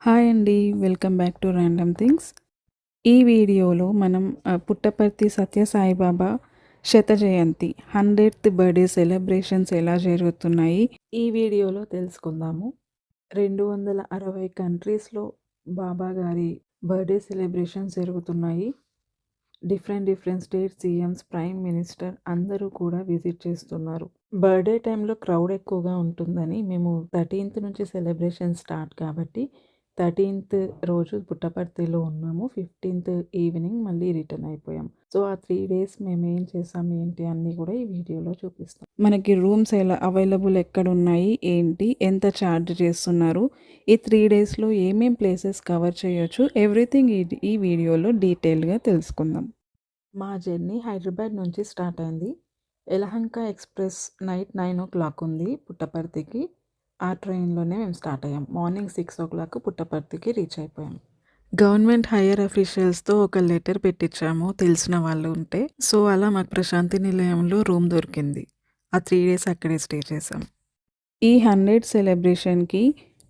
Hi అండి. Welcome back to random things. ఈ వీడియోలో మనం పుట్టపర్తి సత్యసాయిబాబా శత జయంతి 100th బర్త్డే సెలబ్రేషన్స్ ఎలా జరుగుతున్నాయి ఈ వీడియోలో తెలుసుకుందాము. 260 కంట్రీస్లో బాబా గారి బర్త్డే సెలబ్రేషన్స్ జరుగుతున్నాయి. Different state CMs, prime minister అందరూ కూడా విజిట్ చేస్తున్నారు. బర్త్డే టైంలో క్రౌడ్ ఎక్కువగా ఉంటుందని మేము 13th నుంచి సెలబ్రేషన్ స్టార్ట్ కాబట్టి 13th రోజు పుట్టపర్తిలో ఉన్నాము. 15th ఈవినింగ్ మళ్ళీ రిటర్న్ అయిపోయాం. సో ఆ 3 days మేము ఏం చేసాం ఏంటి అన్నీ కూడా ఈ వీడియోలో చూపిస్తాం. మనకి రూమ్స్ ఎలా అవైలబుల్ ఎక్కడున్నాయి, ఏంటి, ఎంత ఛార్జ్ చేస్తున్నారు, ఈ 3 daysలో ఏమేం ప్లేసెస్ కవర్ చేయొచ్చు, ఎవ్రీథింగ్ ఈ వీడియోలో డీటెయిల్గా తెలుసుకుందాం. మా జర్నీ హైదరాబాద్ నుంచి స్టార్ట్ అయింది. యలహంక ఎక్స్ప్రెస్ నైట్ 9 o'clock ఉంది పుట్టపర్తికి. ఆ ట్రైన్లోనే మేము స్టార్ట్ అయ్యాం. మార్నింగ్ 6 o'clock పుట్టపర్తికి రీచ్ అయిపోయాం. గవర్నమెంట్ హైయర్ అఫీషియల్స్తో ఒక లెటర్ పెట్టించాము తెలిసిన వాళ్ళు ఉంటే. సో అలా మాకు ప్రశాంతి నిలయంలో రూమ్ దొరికింది. ఆ 3 days అక్కడే స్టే చేసాం. ఈ 100 సెలబ్రేషన్కి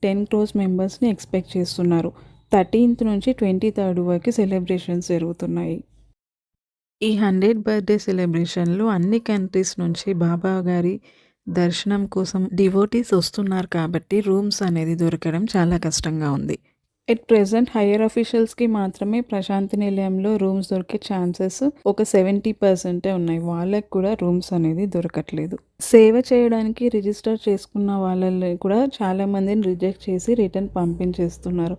10 crores మెంబర్స్ని ఎక్స్పెక్ట్ చేస్తున్నారు. 13th నుంచి 23rd వరకు సెలబ్రేషన్స్ జరుగుతున్నాయి. ఈ 100 బర్త్డే సెలబ్రేషన్లో అన్ని కంట్రీస్ నుంచి బాబా గారి దర్శనం కోసం డివోటీస్ వస్తున్నారు కాబట్టి రూమ్స్ అనేది దొరకడం చాలా కష్టంగా ఉంది. ఎట్ ప్రెజెంట్ హైయర్ అఫీషియల్స్కి మాత్రమే ప్రశాంతి నిలయంలో రూమ్స్ దొరికే ఛాన్సెస్ ఒక 70% ఉన్నాయి. వాళ్ళకి కూడా రూమ్స్ అనేది దొరకట్లేదు. సేవ చేయడానికి రిజిస్టర్ చేసుకున్న వాళ్ళని కూడా చాలామందిని రిజెక్ట్ చేసి రిటర్న్ పంపించేస్తున్నారు.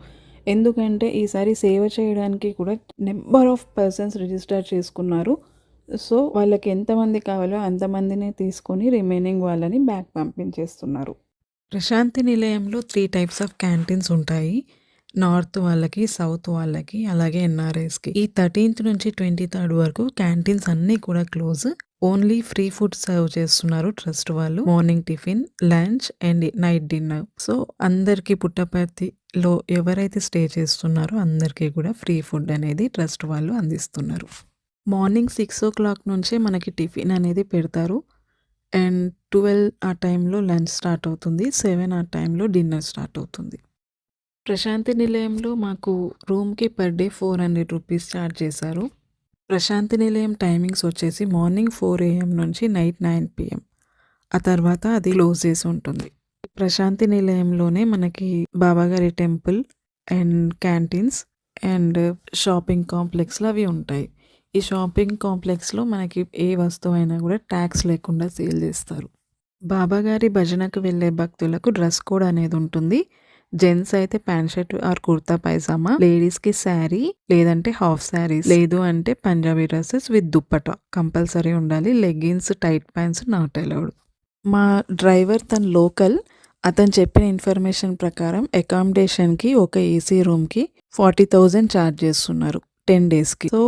ఎందుకంటే ఈసారి సేవ చేయడానికి కూడా నెంబర్ ఆఫ్ పర్సన్స్ రిజిస్టర్ చేసుకున్నారు. సో వాళ్ళకి ఎంతమంది కావాలో అంతమందిని తీసుకొని రిమైనింగ్ వాళ్ళని బ్యాక్ పంపించేస్తున్నారు. ప్రశాంతి నిలయంలో 3 types ఆఫ్ క్యాంటీన్స్ ఉంటాయి. నార్త్ వాళ్ళకి, సౌత్ వాళ్ళకి, అలాగే ఎన్ఆర్ఐస్కి. ఈ 13th నుంచి 23rd వరకు క్యాంటీన్స్ అన్నీ కూడా close. Only free food serve చేస్తున్నారు ట్రస్ట్ వాళ్ళు. Morning tiffin, lunch and night dinner. So అందరికీ పుట్టపర్తిలో ఎవరైతే స్టే చేస్తున్నారో అందరికీ కూడా ఫ్రీ ఫుడ్ అనేది ట్రస్ట్ వాళ్ళు అందిస్తున్నారు. మార్నింగ్ 6 o'clock నుంచే మనకి టిఫిన్ అనేది పెడతారు. అండ్ 12 ఆ టైంలో లంచ్ స్టార్ట్ అవుతుంది. 7 ఆ టైంలో డిన్నర్ స్టార్ట్ అవుతుంది. ప్రశాంతి నిలయంలో మాకు రూమ్కి పర్ డే 400 రూపీస్ ఛార్జ్ చేశారు. ప్రశాంతి నిలయం టైమింగ్స్ వచ్చేసి మార్నింగ్ 4 AM నుంచి నైట్ 9 PM. ఆ తర్వాత అది క్లోజ్ చేసి ఉంటుంది. ప్రశాంతి నిలయంలోనే మనకి బాబాగారి temple and canteens and shopping కాంప్లెక్స్లు అవి ఉంటాయి. ఈ షాపింగ్ కాంప్లెక్స్లో మనకి ఏ వస్తువైనా కూడా ట్యాక్స్ లేకుండా సేల్ చేస్తారు. బాబాగారి భజనకు వెళ్ళే భక్తులకు డ్రెస్ కోడ్ అనేది ఉంటుంది. జెంట్స్ అయితే pant shirt or kurta pyjama, లేడీస్కి శారీ లేదంటే హాఫ్ శారీస్, లేదు అంటే Punjabi dresses with dupatta compulsory ఉండాలి. Leggings, tight pants not allowed. మా డ్రైవర్ తన లోకల్, అతను చెప్పిన ఇన్ఫర్మేషన్ ప్రకారం అకామిడేషన్కి ఒక ఏసీ రూమ్కి 40,000 ఛార్జ్ చేస్తున్నారు 10 daysకి. సో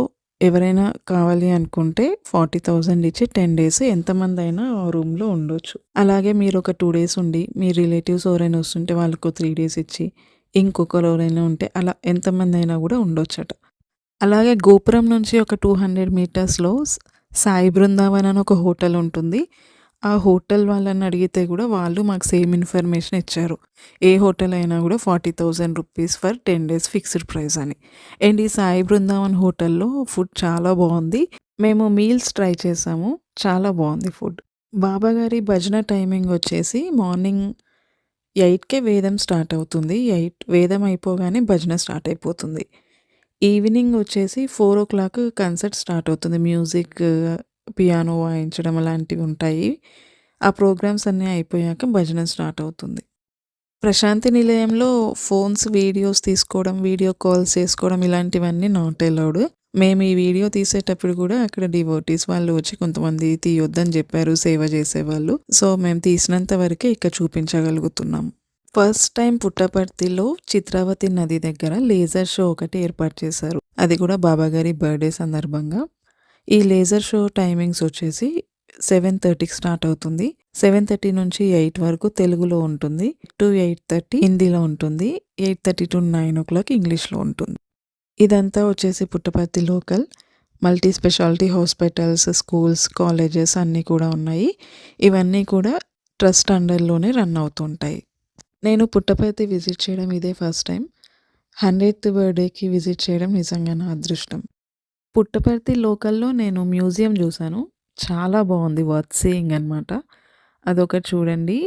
ఎవరైనా కావాలి అనుకుంటే 40,000 ఇచ్చి 10 days ఎంతమంది అయినా రూమ్లో ఉండొచ్చు. అలాగే మీరు ఒక 2 days ఉండి మీ రిలేటివ్స్ ఎవరైనా వస్తుంటే వాళ్ళకు 3 days ఇచ్చి ఇంకొకరు ఎవరైనా ఉంటే అలా ఎంతమంది అయినా కూడా ఉండొచ్చట. అలాగే గోపురం నుంచి ఒక 200 meters సాయి బృందావన్ అని ఒక హోటల్ ఉంటుంది. ఆ హోటల్ వాళ్ళని అడిగితే కూడా వాళ్ళు మాకు సేమ్ ఇన్ఫర్మేషన్ ఇచ్చారు. ఏ హోటల్ అయినా కూడా 40,000 rupees for 10 days fixed price అని. అండ్ ఈ సాయి బృందావన్ హోటల్లో ఫుడ్ చాలా బాగుంది. మేము మీల్స్ ట్రై చేసాము, చాలా బాగుంది ఫుడ్. బాబాగారి భజన టైమింగ్ వచ్చేసి మార్నింగ్ 8కే వేదం స్టార్ట్ అవుతుంది. 8 వేదం అయిపోగానే భజన స్టార్ట్ అయిపోతుంది. ఈవినింగ్ వచ్చేసి 4 o'clock కన్సర్ట్ స్టార్ట్ అవుతుంది. మ్యూజిక్, పియానో వాయించడం అలాంటివి ఉంటాయి. ఆ ప్రోగ్రామ్స్ అన్నీ అయిపోయాక భజన స్టార్ట్ అవుతుంది. ప్రశాంతి నిలయంలో ఫోన్స్ వీడియోస్ తీసుకోవడం, వీడియో కాల్స్ చేసుకోవడం ఇలాంటివన్నీ నాట్ అలౌడ్. మేము ఈ వీడియో తీసేటప్పుడు కూడా అక్కడ డివోటీస్ వాళ్ళు వచ్చి కొంతమంది తీయొద్దని చెప్పారు, సేవ చేసేవాళ్ళు. సో మేము తీసినంత వరకే ఇక్కడ చూపించగలుగుతున్నాం. ఫస్ట్ టైం పుట్టపర్తిలో చిత్రావతి నది దగ్గర లేజర్ షో ఒకటి ఏర్పాటు చేశారు. అది కూడా బాబాగారి బర్త్డే సందర్భంగా. ఈ లేజర్ షో టైమింగ్స్ వచ్చేసి 7:30కి స్టార్ట్ అవుతుంది. 7:30 నుంచి 8 వరకు తెలుగులో ఉంటుంది. టు 8:30 హిందీలో ఉంటుంది. 8:30 to 9 o'clock ఇంగ్లీష్లో ఉంటుంది. ఇదంతా వచ్చేసి Puttaparthi local. Multi speciality hospitals, schools, colleges అన్నీ కూడా ఉన్నాయి. ఇవన్నీ కూడా ట్రస్ట్ అండర్లోనే రన్ అవుతుంటాయి. నేను పుట్టపర్తి విజిట్ చేయడం ఇదే ఫస్ట్ టైం. 100th బర్త్‌డేకి విజిట్ చేయడం నిజంగా నా అదృష్టం. పుట్టపర్తి లోకల్‌లో నేను మ్యూజియం జూసాను. చాలా బావుంది. వర్త్ సీయింగ్ అనమాట. అదొకటి చూడండి.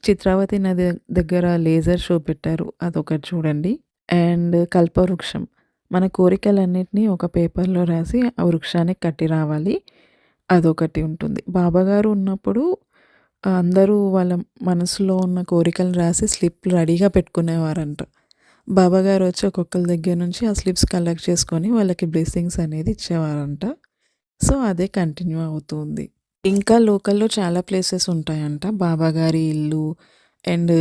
చిత్రావతి నది దగ్గర లేజర్ షో పెట్టారు. అదొకటి చూడండి. అండ్ కల్పవృక్షం. మన కోరికలన్నిటిని ఒక పేపర్‌లో రాసి ఆ వృక్షానికి కట్టి రావాలి. అదొకటి ఉంటుంది. బాబాగారు ఉన్నప్పుడు అందరూ వాళ్ళ మనసులో ఉన్న కోరికలను రాసి స్లిప్ రెడీగా పెట్టుకునేవారంట. బాబాగారు వచ్చి ఒక్కొక్కళ్ళ దగ్గర నుంచి ఆ స్లిప్స్ కలెక్ట్ చేసుకొని వాళ్ళకి బ్లెస్సింగ్స్ అనేది ఇచ్చేవారంట. సో, అదే కంటిన్యూ అవుతుంది. ఇంకా లోకల్‌లో చాలా ప్లేసెస్ ఉంటాయంట. బాబాగారి ఇల్లు అండ్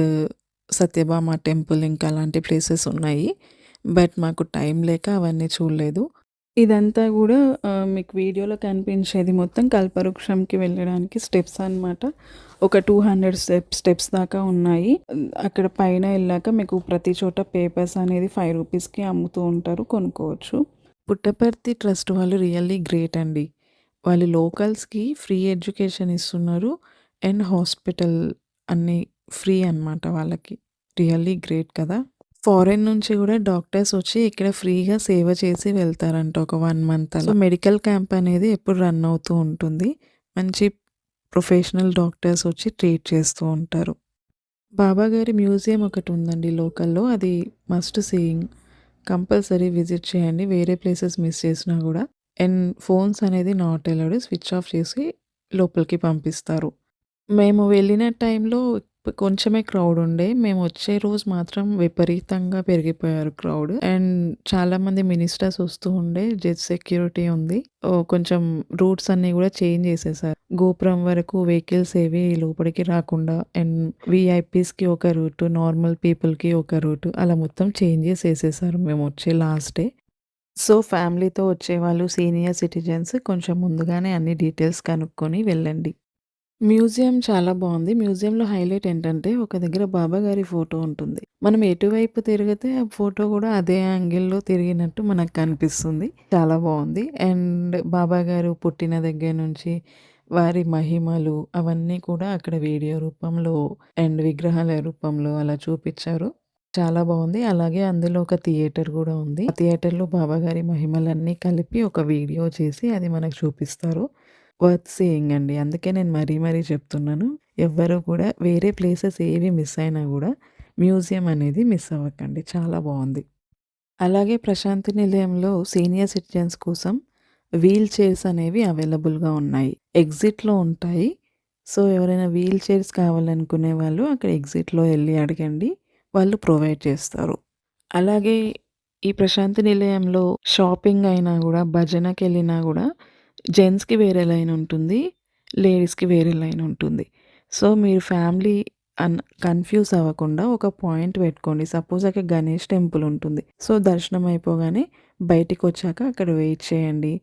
సత్యభామ టెంపుల్ ఇంకా అలాంటి ప్లేసెస్ ఉన్నాయి. బట్ మాకు టైం లేక అవన్నీ చూడలేదు. ఇదంతా గూడా మీకు వీడియోలో కనిపించేది మొత్తం కల్పవృక్షంకి వెళ్ళడానికి స్టెప్స్ అనమాట. ఒక 200 స్టెప్స్ దాకా ఉన్నాయి. అక్కడ పైన ఎళ్ళాక మీకు ప్రతి చోట పేపర్స్ అనేది ₹5కి అమ్ముతూ ఉంటారు. కొనుక్కోవచ్చు. పుట్టపర్తి ట్రస్ట్ వాళ్ళు రియల్లీ గ్రేట్ అండి. వాళ్ళు లోకల్స్‌కి ఫ్రీ ఎడ్యుకేషన్ ఇస్తున్నారు. అండ్ హాస్పిటల్ అన్నీ ఫ్రీ అనమాట వాళ్ళకి. రియల్లీ గ్రేట్ కదా! ఫారెన్ నుంచి గూడా డాక్టర్స్ వచ్చి ఇక్కడ ఫ్రీగా సేవ చేసి వెళ్తారంట ఒక 1 మంత్ అలా. సో, మెడికల్ క్యాంప్ అనేది ఎప్పుడు రన్ అవుతూ ఉంటుంది. మంచి ప్రొఫెషనల్ డాక్టర్స్ వచ్చి ట్రీట్ చేస్తూ ఉంటారు. బాబాగారి మ్యూజియం ఒకటి ఉందండి లోకల్‌లో. అది మస్ట్ సీయింగ్. కంపల్సరీ విజిట్ చేయండి. వేరే ప్లేసెస్ మిస్ చేసినా గూడా. అండ్ ఫోన్స్ అనేది నాట్ అలౌడ్. స్విచ్ ఆఫ్ చేసి లోపలికి పంపిస్తారు. మేము వెళ్ళిన టైంలో కొంచెమే క్రౌడ్ ఉండే. మేము వచ్చే రోజు మాత్రం విపరీతంగా పెరిగిపోయారు క్రౌడ్. అండ్ చాలామంది మినిస్టర్స్ వస్తూ ఉండే. జెట్ సెక్యూరిటీ ఉంది. కొంచెం రూట్స్ అన్నీ గూడా చేంజ్ చేసేసారు. గోపురం వరకు వెహికల్స్ ఏవి లోపలికి రాకుండా అండ్ వీఐపీస్‌కి ఒక రూట్, నార్మల్ పీపుల్‌కి ఒక రూట్ అలా మొత్తం చేంజ్ చేసేసేసారు మేము వచ్చే లాస్ట్ డే. సో, ఫ్యామిలీతో వచ్చేవాళ్ళు సీనియర్ సిటిజన్స్ కొంచెం ముందుగానే అన్ని డీటెయిల్స్ కనుక్కొని వెళ్ళండి. మ్యూజియం చాలా బావుంది. మ్యూజియంలో హైలైట్ ఏంటంటే, ఒక దగ్గర బాబాగారి ఫోటో ఉంటుంది. మనం ఎటువైపు తిరిగితే ఆ ఫోటో గూడా అదే యాంగిల్‌లో తిరిగినట్టు మనకు కనిపిస్తుంది. చాలా బావుంది. అండ్ బాబాగారు పుట్టిన దగ్గర నుంచి వారి మహిమలు అవన్నీ కూడా అక్కడ వీడియో రూపంలో అండ్ విగ్రహాల రూపంలో అలా చూపిచ్చారు. చాలా బావుంది. అలాగే అందులో ఒక థియేటర్ గూడా ఉంది. ఆ థియేటర్‌లో బాబాగారి మహిమలన్నీ కలిపి ఒక వీడియో చేసి అది మనకు చూపిస్తారు. వర్త్ సీయింగ్ అండి. అందుకే నేను మరీ మరీ చెప్తున్నాను. ఎవ్వరు కూడా వేరే ప్లేసెస్ ఏవి మిస్ అయినా గూడా మ్యూజియం అనేది మిస్ అవ్వకండి. చాలా బావుంది. అలాగే ప్రశాంతి నిలయంలో సీనియర్ సిటిజన్స్ కోసం వీల్ చైర్స్ అనేవి అవైలబుల్‌గా ఉన్నాయి. ఎగ్జిట్‌లో ఉంటాయి. సో, ఎవరైనా వీల్ చైర్స్ కావాలనుకునే వాళ్ళు అక్కడ ఎగ్జిట్‌లో ఎళ్లి అడగండి. వాళ్ళు ప్రొవైడ్ చేస్తారు. అలాగే ఈ ప్రశాంతి నిలయంలో షాపింగ్ అయినా గూడా, భజనకెళ్ళినా గూడా జెంట్స్‌కి వేరే లైన్ ఉంటుంది. లేడీస్‌కి వేరే లైన్ ఉంటుంది. సో, మీరు ఫ్యామిలీ కన్‌ఫ్యూజ్ అవ్వకుండా ఒక పాయింట్ పెట్టుకోండి. సపోజ్ అక్కడ గణేష్ టెంపుల్ ఉంటుంది. సో, దర్శనం అయిపోగానే బయటికొచ్చాక అక్కడ వెయిట్ చేయండి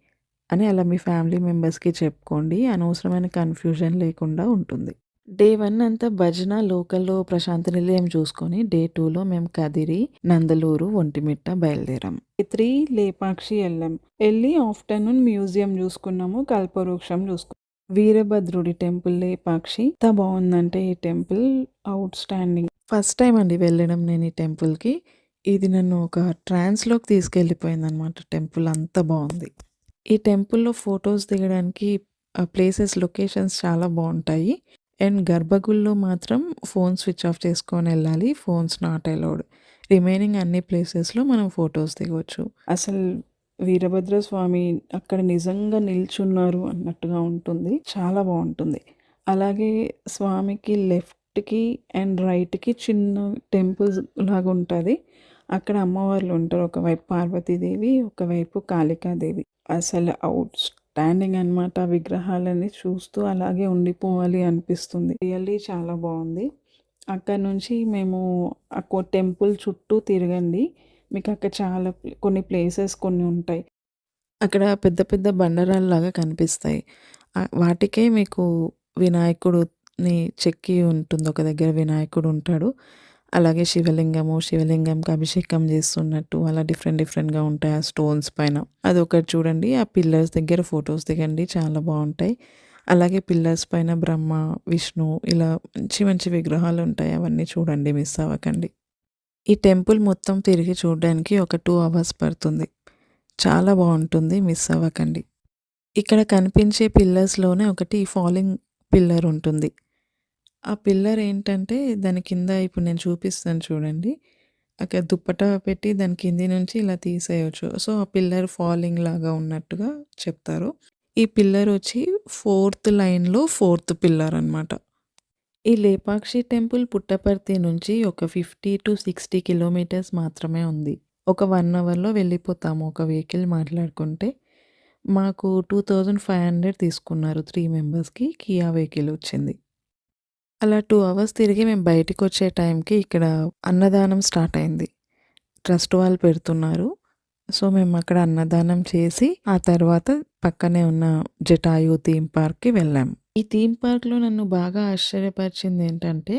అని అలా మీ ఫ్యామిలీ మెంబర్స్‌కి చెప్పుకోండి. అనవసరమైన కన్‌ఫ్యూజన్ లేకుండా ఉంటుంది. డే 1 అంతా భజన లోకల్‌లో ప్రశాంతి నిలయం చూసుకొని, డే 2లో మేము కదిరి, నందలూరు, ఒంటిమిట్ట బయలుదేరాం. డే 3 లేపాక్షి ఎళ్ళాం. ఎళ్ళి ఆఫ్టర్‌నూన్ మ్యూజియం చూసుకున్నాము. కల్పవృక్షం చూసుకున్నాం. వీరభద్రుడి టెంపుల్ లేపాక్షి. ఎంత బావుందంటే ఈ టెంపుల్ ఔట్‌స్టాండింగ్. ఫస్ట్ టైమ్ అండి వెళ్ళడం నేను ఈ టెంపుల్‌కి. ఇది నన్ను ఒక ట్రాన్స్‌లోకి తీసుకెళ్ళిపోయిందనమాట టెంపుల్ అంత బావుంది. ఈ టెంపుల్‌లో ఫోటోస్ దిగడానికి ప్లేసెస్, లొకేషన్స్ చాలా బావుంటాయి. అండ్ గర్భగుడిలో మాత్రం ఫోన్ స్విచ్ ఆఫ్ చేసుకొనెళ్ళాలి. Phones not allowed. రిమైనింగ్ అన్ని ప్లేసెస్‌లో మనం ఫోటోస్ దిగొచ్చు. అసలు వీరభద్ర స్వామి అక్కడ నిజంగా నిల్చున్నారు అన్నట్టుగా ఉంటుంది. చాలా బావుంటుంది. అలాగే స్వామికి లెఫ్ట్‌కి అండ్ రైట్‌కి చిన్న టెంపుల్స్ లాగుంటది. అక్కడ అమ్మవార్లు ఉంటారు. ఒకవైపు పార్వతీదేవి, ఒకవైపు కాళికాదేవి. అసలు ఔట్‌స్టాండింగ్ అనమాట. విగ్రహాలని చూస్తూ అలాగే ఉండిపోవాలి అనిపిస్తుంది. రియల్లీ చాలా బావుంది. అక్కడి నుంచి మేము టెంపుల్ చుట్టూ తిరగండి. మీకక్కడ చాలా కొన్ని ప్లేసెస్ కొన్ని ఉంటాయి. అక్కడ పెద్ద పెద్ద బండరాళ్ళలాగా కనిపిస్తాయి. వాటికే మీకు వినాయకుడుని చెక్కి ఉంటుంది. ఒక దగ్గర వినాయకుడుంటాడు. అలాగే శివలింగంకి అభిషేకం చేస్తున్నట్టు అలా డిఫరెంట్ డిఫరెంట్‌గా ఉంటాయి ఆ స్టోన్స్ పైన. అదొకటి చూడండి. ఆ పిల్లర్స్ దగ్గర ఫోటోస్ దిగండి. చాలా బావుంటాయి. అలాగే పిల్లర్స్ పైన బ్రహ్మ, విష్ణు ఇలా మంచి మంచి విగ్రహాలుంటాయి. అవన్నీ చూడండి. మిస్ అవ్వకండి. ఈ టెంపుల్ మొత్తం తిరిగి చూడడానికి ఒక 2 అవర్స్ పడుతుంది. చాలా బావుంటుంది. మిస్ అవ్వకండి. ఇక్కడ కనిపించే పిల్లర్స్‌లోనే ఒకటి ఫాలింగ్ పిల్లర్ ఉంటుంది. ఆ పిల్లర్ ఏంటంటే దాని కింద ఇప్పుడు నేను చూపిస్తాను చూడండి. అక్కడ దుప్పటా పెట్టి దాని కింది నుంచి ఇలా తీసేయొచ్చు. సో, ఆ పిల్లర్ ఫాలింగ్ లాగా ఉన్నట్టుగా చెప్తారు. ఈ పిల్లర్ వచ్చి 4థ్ లైన్‌లో 4థ్ పిల్లర్ అనమాట. ఈ లేపాక్షి టెంపుల్ పుట్టపర్తి నుంచి ఒక 50-60 కిలోమీటర్స్ మాత్రమే ఉంది. ఒక 1 అవర్‌లో వెళ్ళిపోతాము ఒక వెహికల్ మాట్లాడుకుంటే. మాకు 2500 తీసుకున్నారు 3 మెంబర్స్‌కి. కియా వెహికల్ వచ్చింది. అలా 2 అవర్స్ తిరిగి మేము బయటికొచ్చే టైంకి ఇక్కడ అన్నదానం స్టార్ట్ అయింది. ట్రస్ట్ వాళ్ళు పెడుతున్నారు. సో, మేమక్కడ అన్నదానం చేసి, ఆ తర్వాత పక్కనే ఉన్న జటాయు థీమ్ పార్క్‌కి వెళ్ళాం. ఈ థీమ్ పార్క్‌లో నన్ను బాగా ఆశ్చర్యపరిచిందేంటంటే,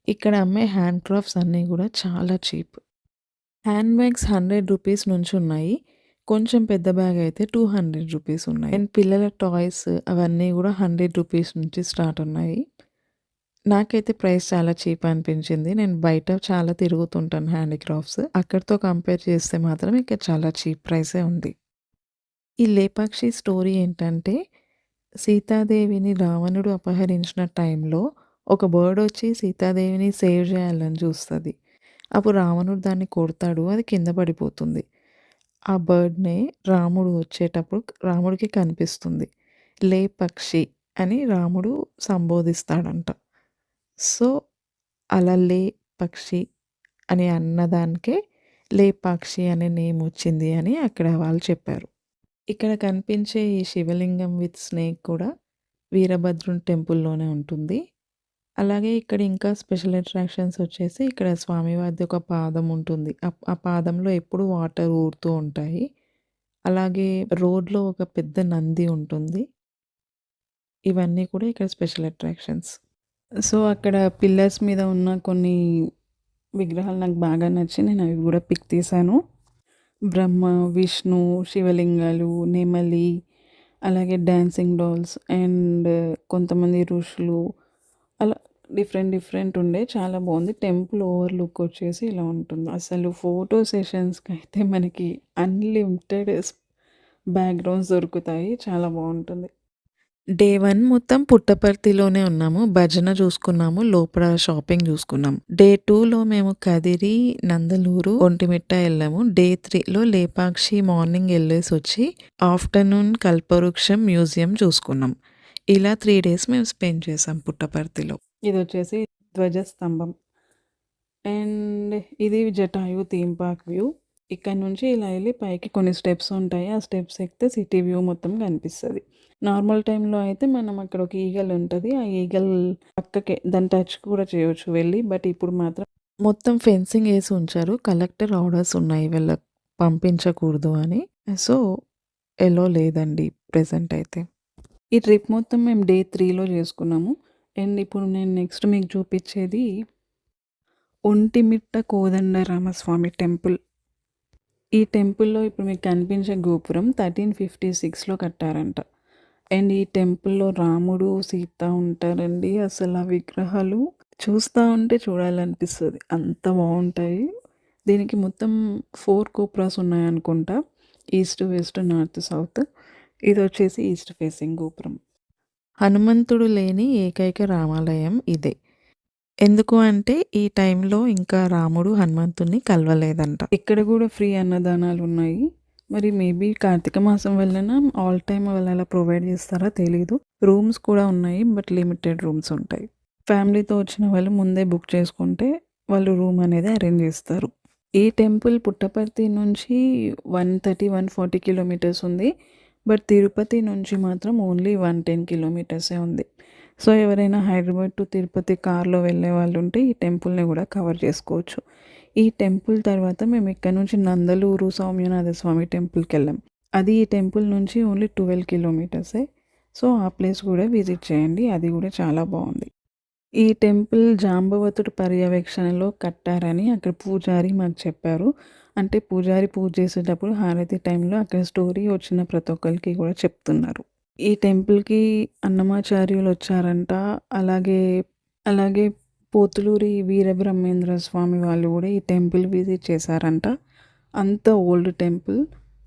ఇక్కడ అమ్మే హ్యాండ్ క్రాఫ్ట్స్ అన్నీ గూడా చాలా చీప్. హ్యాండ్ బ్యాగ్స్ రూ. 100 నుంచున్నాయి. కొంచెం పెద్ద బ్యాగ్ అయితే రూ. 200 ఉన్నాయి. అండ్ పిల్లల టాయ్స్ అవన్నీ గూడా రూ. 100 నుంచి స్టార్ట్ ఉన్నాయి. నాకైతే ప్రైస్ చాలా చీప్ అనిపించింది. నేను బయట చాలా తిరుగుతుంటాను హ్యాండీక్రాఫ్ట్స్. అక్కడితో కంపేర్ చేస్తే మాత్రం ఇక్కడ చాలా చీప్ ప్రైసే ఉంది. ఈ లేపాక్షి స్టోరీ ఏంటంటే, సీతాదేవిని రావణుడు అపహరించిన టైంలో ఒక బర్డ్ వచ్చి సీతాదేవిని సేవ్ చేయాలని చూస్తది. అప్పుడు రావణుడు దాన్ని కొడతాడు. అది కింద పడిపోతుంది. ఆ బర్డ్‌నే రాముడు వచ్చేటప్పుడు రాముడికి కనిపిస్తుంది. లేపక్షి అని రాముడు సంబోధిస్తాడంట. సో, అలా పక్షి అని అన్నదానికే లేపాక్షి అనే నేమ్ వచ్చింది అని అక్కడ వాళ్ళు చెప్పారు. ఇక్కడ కనిపించే ఈ శివలింగం విత్ స్నేక్ కూడా వీరభద్రుని టెంపుల్‌లోనే ఉంటుంది. అలాగే ఇక్కడ ఇంకా స్పెషల్ అట్రాక్షన్స్ వచ్చేసి ఇక్కడ స్వామివారిది ఒక పాదం ఉంటుంది. ఆ పాదంలో ఎప్పుడు వాటర్ ఊరుతూ ఉంటాయి. అలాగే రోడ్‌లో ఒక పెద్ద నంది ఉంటుంది. ఇవన్నీ కూడా ఇక్కడ స్పెషల్ అట్రాక్షన్స్. సో, అక్కడ పిల్లర్స్ మీద ఉన్న కొన్ని విగ్రహాలు నాకు బాగా నచ్చి నేను అవి గూడా పిక్ తీశాను. బ్రహ్మ, విష్ణు, శివలింగాలు, నెమలి, అలాగే డాన్సింగ్ డాల్స్ అండ్ కొంతమంది ఋషులు అలా డిఫరెంట్ ఉండే. చాలా బావుంది. టెంపుల్ ఓవర్ లుక్ వచ్చేసి ఇలా ఉంటుంది. అసలు ఫోటో సెషన్స్‌కైతే మనకి అన్‌లిమిటెడ్ బ్యాక్‌గ్రౌండ్స్ దొరుకుతాయి. చాలా బావుంటుంది. డే 1 మొత్తం పుట్టపర్తిలోనే ఉన్నాము. భజన చూసుకున్నాము. లోపల షాపింగ్ చూసుకున్నాం. డే 2లో మేము కదిరి, నందలూరు, ఒంటిమిట్ట ఎళ్ళాము. డే 3లో లేపాక్షి మార్నింగ్ ఎళ్ళేసొచ్చి ఆఫ్టర్‌నూన్ కల్పవృక్షం మ్యూజియం చూసుకున్నాం. ఇలా 3 డేస్ మేము స్పెండ్ చేసాం పుట్టపర్తిలో. ఇదొచ్చేసి ధ్వజస్తంభం. అండ్ ఇది జటాయు థీమ్ పార్క్ వ్యూ. ఇక్కడ నుంచి ఇలా ఎళ్లి పైకి కొన్ని స్టెప్స్ ఉంటాయి. ఆ స్టెప్స్ ఎక్కితే సిటీ వ్యూ మొత్తం కనిపిస్తది. నార్మల్ టైమ్‌లో అయితే మనం అక్కడ ఒక ఈగల్ ఉంటది. ఆ ఈగల్ పక్కకే దాన్ని టచ్ కూడా చేయొచ్చు వెళ్ళి. బట్ ఇప్పుడు మాత్రం మొత్తం ఫెన్సింగ్ ఏసి ఉంచారు. కలెక్టర్ ఆర్డర్స్ ఉన్నాయి వీళ్ళకి పంపించకూడదు అని. సో, ఎలో లేదండి ప్రెజెంట్ అయితే. ఈ ట్రిప్ మొత్తం మేము డే 3లో చేసుకున్నాము. అండ్ ఇప్పుడు నేను నెక్స్ట్ మీకు చూపిచ్చేది ఒంటిమిట్ట కోదండరామస్వామి టెంపుల్. ఈ టెంపుల్‌లో ఇప్పుడు మీకు కనిపించే గోపురం 1356లో కట్టారంట. అండ్ ఈ టెంపుల్‌లో రాముడు, సీత ఉంటారండి. అసలు ఆ విగ్రహాలు చూస్తా ఉంటే చూడాలనిపిస్తది. అంత బావుంటాయి. దీనికి మొత్తం 4 గోపురాస్ ఉన్నాయనుకుంటా. East, west, north, south. ఇదొచ్చేసి ఈస్ట్ ఫేసింగ్ గోపురం. హనుమంతుడు లేని ఏకైక రామాలయం ఇదే. ఎందుకు అంటే ఈ టైంలో ఇంకా రాముడు హనుమంతుడిని కలవలేదంట. ఇక్కడ కూడా ఫ్రీ అన్నదానాలున్నాయి. మరి మేబీ కార్తీక మాసం వలన ఆల్ టైమ్ వాళ్ళు అలా ప్రొవైడ్ చేస్తారా తెలీదు. రూమ్స్ కూడా ఉన్నాయి. బట్ లిమిటెడ్ రూమ్స్ ఉంటాయి. ఫ్యామిలీతో వచ్చిన వాళ్ళు ముందే బుక్ చేసుకుంటే వాళ్ళు రూమ్ అనేది అరేంజ్ చేస్తారు. ఈ టెంపుల్ పుట్టపర్తి నుంచి 140 కిలోమీటర్స్ ఉంది. బట్ తిరుపతి నుంచి మాత్రం ఓన్లీ 110 కిలోమీటర్సే ఉంది. సో, ఎవరైనా హైదరాబాద్ టు తిరుపతి కార్‌లో వెళ్ళే వాళ్ళుంటే ఈ టెంపుల్‌ని కూడా కవర్ చేసుకోవచ్చు. ఈ టెంపుల్ తర్వాత మేము ఇక్కడ నుంచి నందలూరు సౌమ్యనాథ స్వామి టెంపుల్‌కెళ్ళాం. అది ఈ టెంపుల్ నుంచి ఓన్లీ 12 కిలోమీటర్సే. సో, ఆ ప్లేస్ కూడా విజిట్ చేయండి. అది కూడా చాలా బావుంది. ఈ టెంపుల్ జాంబవతుడు పర్యవేక్షణలో కట్టారని అక్కడ పూజారి మాకు చెప్పారు. అంటే పూజారి పూజ చేసేటప్పుడు హారతి టైంలో అక్కడ స్టోరీ వచ్చిన ప్రతి ఒక్కళ్ళకి కూడా చెప్తున్నారు. ఈ టెంపుల్‌కి అన్నమాచార్యులు వచ్చారంట. అలాగే పోతులూరి వీరబ్రహ్మేంద్ర స్వామి వాళ్ళు కూడా ఈ టెంపుల్ విజిట్ చేశారంట. అంత ఓల్డ్ టెంపుల్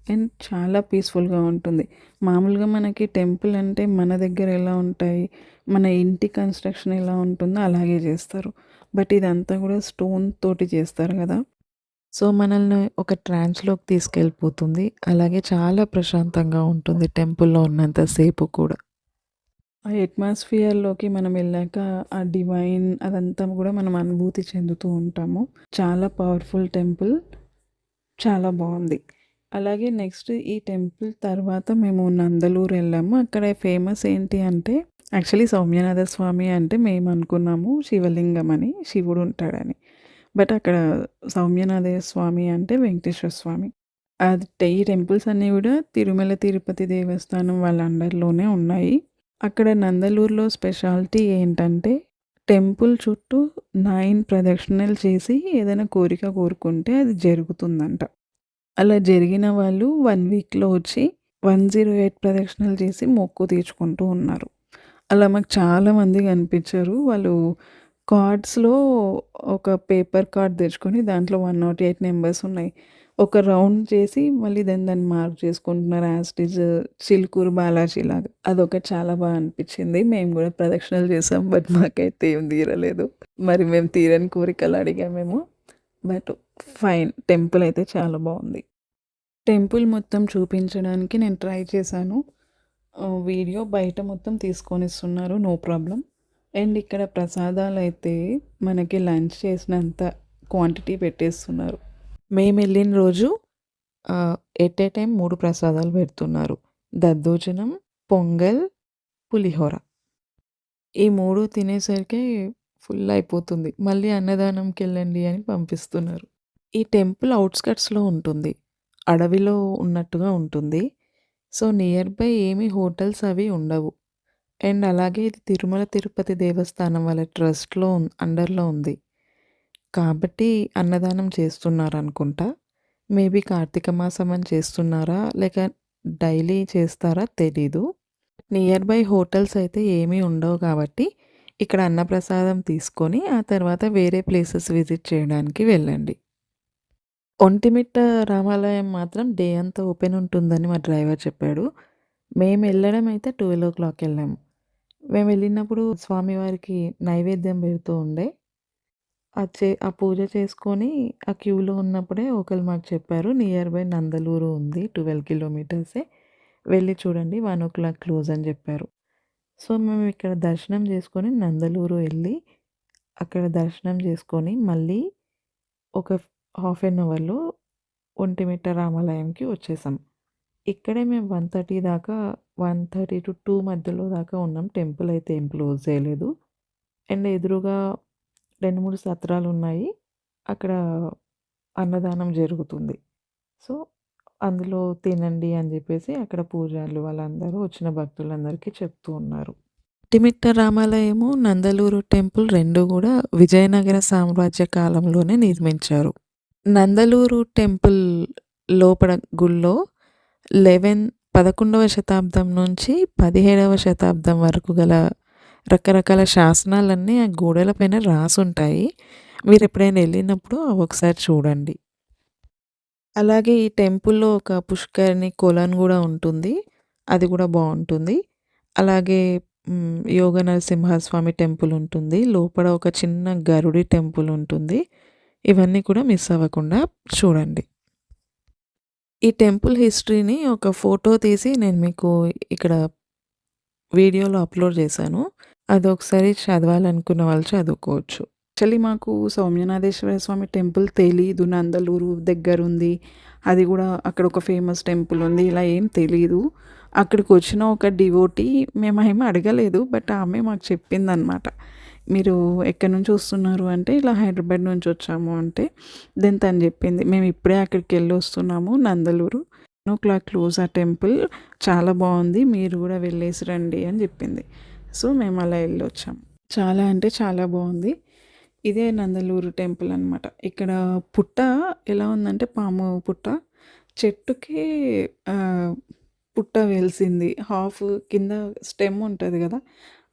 అండ్ చాలా పీస్ఫుల్గా ఉంటుంది. మామూలుగా మనకి టెంపుల్ అంటే మన దగ్గర ఎలా ఉంటాయి, మన ఇంటి కన్స్ట్రక్షన్ ఎలా ఉంటుందో అలాగే చేస్తారు. బట్ ఇదంతా కూడా స్టోన్ తోటి చేస్తారు కదా. సో మనల్ని ఒక ట్రాన్స్లోకి తీసుకెళ్ళిపోతుంది. అలాగే చాలా ప్రశాంతంగా ఉంటుంది టెంపుల్లో ఉన్నంత సేపు కూడా. ఆ అట్మాస్ఫియర్‌లోకి మనం వెళ్ళాక ఆ డివైన్ అదంతా కూడా మనం అనుభూతి చెందుతూ ఉంటాము. చాలా పవర్‌ఫుల్ టెంపుల్. చాలా బావుంది. అలాగే నెక్స్ట్ ఈ టెంపుల్ తర్వాత మేము నందలూరు వెళ్ళాము. అక్కడ ఫేమస్ ఏంటి అంటే యాక్చువల్లీ సౌమ్యనాథ స్వామి అంటే మేము అనుకున్నాము శివలింగం అని, శివుడు ఉంటాడని. బట్ అక్కడ సౌమ్యనాథ స్వామి అంటే వెంకటేశ్వర స్వామి. ఈ టెంపుల్స్ అన్నీ కూడా తిరుమల తిరుపతి దేవస్థానం వాళ్ళ అండర్‌లోనే ఉన్నాయి. అక్కడ నందలూరులో స్పెషాలిటీ ఏంటంటే టెంపుల్ చుట్టూ 9 ప్రదక్షిణలు చేసి ఏదైనా కోరిక కోరుకుంటే అది జరుగుతుందంట. అలా జరిగిన వాళ్ళు 1 వీక్‌లో వచ్చి 108 ప్రదక్షిణలు చేసి మొక్కు తీర్చుకుంటూ ఉన్నారు. అలా మాకు చాలామంది కనిపించారు. వాళ్ళు కార్డ్స్‌లో ఒక పేపర్ కార్డ్ తెచ్చుకొని దాంట్లో 108 నంబర్స్ ఉన్నాయి. ఒక రౌండ్ చేసి మళ్ళీ దాన్ని మార్క్ చేసుకుంటున్నారు యాజ్ ఇట్ ఈజ్ చిలుకూరు బాలాజీలాగా. అదొకటి చాలా బాగా అనిపించింది. మేము కూడా ప్రదక్షిణలు చేసాం. బట్ మాకైతే ఏం తీరలేదు. మరి మేము తీరని కోరికలు అడిగామేమో. But fine. టెంపుల్ అయితే చాలా బాగుంది. టెంపుల్ మొత్తం చూపించడానికి నేను ట్రై చేశాను. వీడియో బయట మొత్తం తీసుకొనిస్తున్నారు. No problem. అండ్ ఇక్కడ ప్రసాదాలైతే మనకి లంచ్ చేసినంత క్వాంటిటీ పెట్టేస్తున్నారు. మేము వెళ్ళిన రోజు ఎట్ ఏ టైం 3 ప్రసాదాలు పెడుతున్నారు. దద్దోజనం, పొంగల్, పులిహోర. ఈ 3 తినేసరికి ఫుల్ అయిపోతుంది. మళ్ళీ అన్నదానంకెళ్ళండి అని పంపిస్తున్నారు. ఈ టెంపుల్ ఔట్‌స్కట్స్‌లో ఉంటుంది. అడవిలో ఉన్నట్టుగా ఉంటుంది. సో, నియర్ బై ఏమి హోటల్స్ అవి ఉండవు. అండ్ అలాగే ఇది తిరుమల తిరుపతి దేవస్థానం వాళ్ళ ట్రస్ట్‌లో అండర్‌లో ఉంది. కాబట్టి అన్నదానం చేస్తున్నారనుకుంటా. మేబీ కార్తీక మాసం అని చేస్తున్నారా? లేక డైలీ చేస్తారా తెలీదు. నియర్ బై హోటల్స్ అయితే ఏమీ ఉండవు కాబట్టి ఇక్కడ అన్నప్రసాదం తీసుకొని ఆ తర్వాత వేరే ప్లేసెస్ విజిట్ చేయడానికి వెళ్ళండి. ఒంటిమిట్ట రామాలయం మాత్రం డే అంతా ఓపెన్ ఉంటుందని మా డ్రైవర్ చెప్పాడు. మేము వెళ్ళడం అయితే 12:00 వెళ్ళాము. మేము వెళ్ళినప్పుడు స్వామివారికి నైవేద్యం పెడుతూ ఉండే. ఆ పూజ చేసుకొని ఆ క్యూలో ఉన్నప్పుడే ఒకళ్ళు మాకు చెప్పారు. నియర్ బై నందలూరు ఉంది. 12 కిలోమీటర్సే. వెళ్ళి చూడండి 1:00 క్లోజ్ అని చెప్పారు. సో, మేము ఇక్కడ దర్శనం చేసుకొని నందలూరు వెళ్ళి, అక్కడ దర్శనం చేసుకొని మళ్ళీ ఒక హాఫ్ ఎన్ అవర్‌లో ఒంటిమిట్ట రామాలయంకి వచ్చేసాం. ఇక్కడే మేము 1:30 దాకా 1:30-2 మధ్యలో దాకా ఉన్నాం. టెంపుల్ అయితే ఏం క్లోజ్ చేయలేదు. అండ్ ఎదురుగా 2, 3 సత్రాలున్నాయి. అక్కడ అన్నదానం జరుగుతుంది. సో, అందులో తినండి అని జెప్పేసి అక్కడ పూజారులు వాళ్ళందరూ వచ్చిన భక్తులందరికీ చెప్తూ ఉన్నారు. ఒంటిమిట్ట రామాలయము, నందలూరు టెంపుల్ 2 గూడా విజయనగర సామ్రాజ్య కాలంలోనే నిర్మించారు. నందలూరు టెంపుల్ లోపల గుడిలో 11వ శతాబ్దం నుంచి 17వ శతాబ్దం వరకు గల రకరకాల శాసనాలన్నీ ఆ గోడల పైన రాసుంటాయి. మీరెప్పుడైనా వెళ్ళినప్పుడు అవి ఒకసారి చూడండి. అలాగే ఈ టెంపుల్‌లో ఒక పుష్కరిణి కొలను గూడా ఉంటుంది. అది గూడా బావుంటుంది. అలాగే యోగ నరసింహస్వామి టెంపుల్ ఉంటుంది. లోపల ఒక చిన్న గరుడి టెంపుల్ ఉంటుంది. ఇవన్నీ కూడా మిస్ అవ్వకుండా చూడండి. ఈ టెంపుల్ హిస్టరీని ఒక ఫోటో తీసి నేను మీకు ఇక్కడ వీడియోలో అప్లోడ్ చేశాను. అదొకసారి చదవాలనుకున్న వాళ్ళు చదువుకోవచ్చు. యాక్చువల్లీ మాకు సౌమ్యనాథేశ్వర స్వామి టెంపుల్ తెలీదు. నందలూరు దగ్గరుంది. అది కూడా అక్కడ ఒక ఫేమస్ టెంపుల్ ఉంది. ఇలా ఏం తెలీదు. అక్కడికి వచ్చిన ఒక డివోటీ మేమేమి అడగలేదు. బట్ ఆమె మాకు చెప్పిందనమాట. మీరు ఎక్కడి నుంచి వస్తున్నారు అంటే ఇలా హైదరాబాద్ నుంచి వచ్చాము అంటే దెన్ తను చెప్పింది. మేము ఇప్పుడే అక్కడికి వెళ్ళి వస్తున్నాము నందలూరు. 1:00 క్లోజ్ ఆ టెంపుల్. చాలా బాగుంది. మీరు కూడా వెళ్ళేసి రండి అని చెప్పింది. సో, మేము అలా వెళ్ళొచ్చాము. చాలా అంటే చాలా బాగుంది. ఇదే నందలూరు టెంపుల్ అనమాట. ఇక్కడ పుట్ట ఎలా ఉందంటే పాము పుట్ట. చెట్టుకి పుట్ట వెలిసింది. హాఫ్ కింద స్టెమ్ ఉంటుంది కదా!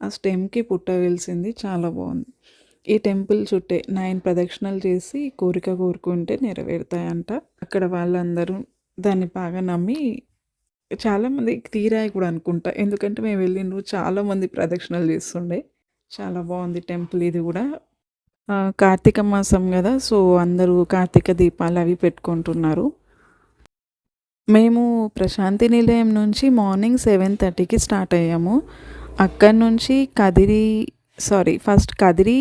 ఆ స్టెమ్‌కి పుట్ట వెలిసింది. చాలా బాగుంది. ఈ టెంపుల్ చుట్టే 9 ప్రదక్షిణలు చేసి కోరిక కోరుకుంటే నెరవేరుతాయంట. అక్కడ వాళ్ళందరూ దాన్ని బాగా నమ్మి చాలామంది తీరాయి కూడా అనుకుంటా. ఎందుకంటే మేము వెళ్ళిన చాలామంది ప్రదక్షిణలు చేస్తుండే. చాలా బావుంది టెంపుల్ ఇది గూడా. కార్తీక మాసం గదా! సో, అందరూ కార్తీక దీపాలవి పెట్టుకుంటున్నారు. మేము ప్రశాంతి నిలయం నుంచి మార్నింగ్ 7:30కి స్టార్ట్ అయ్యాము. అక్కడి నుంచి ఫస్ట్ కదిరి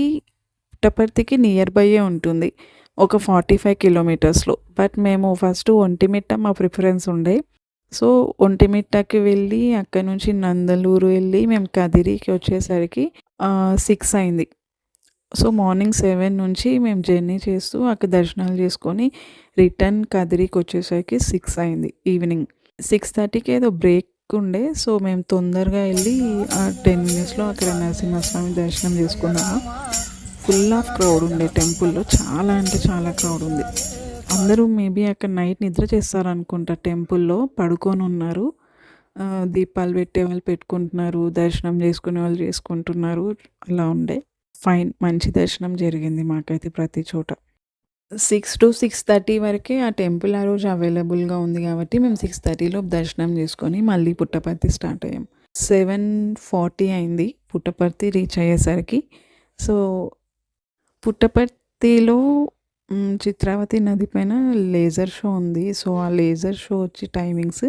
పుట్టపర్తికి నియర్ బైయే ఉంటుంది. ఒక 45 కిలోమీటర్స్‌లో. బట్ మేము ఫస్ట్ ఒంటిమిట్ట మా ప్రిఫరెన్స్ ఉండే. సో, ఒంటిమిట్టకి వెళ్ళి అక్కడి నుంచి నందలూరు వెళ్ళి మేము కదిరికి వచ్చేసరికి 6 అయింది. సో, మార్నింగ్ 7 నుంచి మేము జర్నీ చేస్తూ అక్కడ దర్శనాలు చేసుకొని రిటర్న్ కదిరికొచ్చేసరికి 6 అయింది ఈవినింగ్. 6:30కి ఏదో బ్రేక్ ఉండే. సో, మేము తొందరగా వెళ్ళి 10 మినిట్స్‌లో అక్కడ నరసింహస్వామి దర్శనం చేసుకున్నాము. ఫుల్ ఆఫ్ క్రౌడ్ ఉండే టెంపుల్‌లో. చాలా అంటే చాలా క్రౌడ్ ఉంది. అందరూ మేబీ అక్కడ నైట్ నిద్ర చేస్తారనుకుంటా టెంపుల్‌లో. పడుకొనున్నారు. దీపాలు పెట్టేవాళ్ళు పెట్టుకుంటున్నారు. దర్శనం చేసుకునే వాళ్ళు చేసుకుంటున్నారు. అలా ఉండే. ఫైన్. మంచి దర్శనం జరిగింది మాకైతే ప్రతి చోట. 6-6:30 వరకే ఆ టెంపుల్ ఆ రోజు అవైలబుల్‌గా ఉంది కాబట్టి మేము 6:30 దర్శనం చేసుకొని మళ్ళీ పుట్టపర్తి స్టార్ట్ అయ్యాం. 7:40 అయింది పుట్టపర్తి రీచ్ అయ్యేసరికి. సో, పుట్టపర్తిలో చిత్రావతి నది పైన లేజర్ షో ఉంది. సో, ఆ లేజర్ షో వచ్చి టైమింగ్స్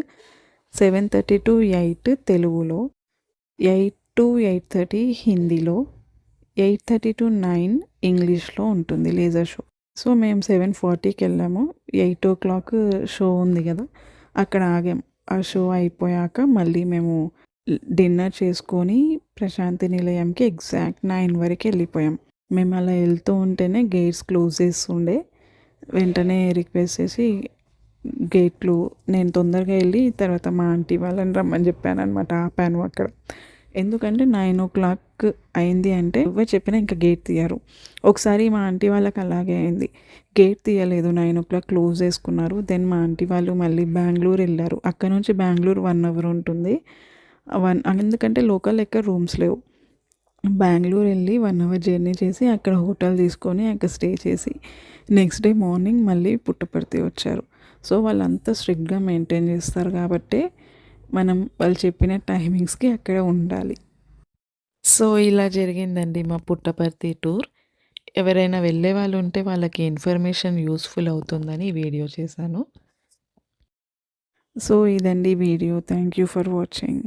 7:30-8 తెలుగులో, 8-8:30 హిందీలో, 8:30-9 ఇంగ్లీష్‌లో ఉంటుంది లేజర్ షో. సో, మేము 7:40కి వెళ్ళాము. 8:00 షో ఉంది కదా! అక్కడ ఆగాం. ఆ షో అయిపోయాక మళ్ళీ మేము డిన్నర్ చేసుకొని ప్రశాంతి నిలయంకి ఎగ్జాక్ట్ 9 వరకు వెళ్ళిపోయాం. మేము అలా వెళ్తూ ఉంటేనే గేట్స్ క్లోజ్ చేస్తుండే. వెంటనే రిక్వెస్ట్ చేసి గేట్లు నేను తొందరగా వెళ్ళి తర్వాత మా ఆంటీ వాళ్ళని రమ్మని చెప్పాననమాట. ఆపాను అక్కడ. ఎందుకంటే 9:00 అయింది అంటే ఎవరు చెప్పినా ఇంకా గేట్ తీయరు. ఒకసారి మా ఆంటీ వాళ్ళకి అలాగే అయింది. గేట్ తీయలేదు. 9:00 క్లోజ్ చేసుకున్నారు. దెన్ మా ఆంటీ వాళ్ళు మళ్ళీ బెంగుళూరు వెళ్ళారు. అక్కడ నుంచి బెంగుళూరు 1 అవర్ ఉంటుంది. ఎందుకంటే లోకల్ ఎక్కడ రూమ్స్ లేవు. బెంగుళూరు వెళ్ళి 1 అవర్ జర్నీ చేసి అక్కడ హోటల్ తీసుకొని అక్కడ స్టే చేసి నెక్స్ట్ డే మార్నింగ్ మళ్ళీ పుట్టపర్తి వచ్చారు. సో, వాళ్ళంతా స్ట్రిక్ట్‌గా మెయింటైన్ చేస్తారు కాబట్టే మనం వాళ్ళు చెప్పిన టైమింగ్స్‌కి అక్కడ ఉండాలి. సో, ఇలా జరిగిందండి మా పుట్టపర్తి టూర్. ఎవరైనా వెళ్ళే వాళ్ళు ఉంటే వాళ్ళకి ఇన్ఫర్మేషన్ యూస్‌ఫుల్ అవుతుందని ఈ వీడియో చేశాను. సో, ఇదండి video. Thank you for watching.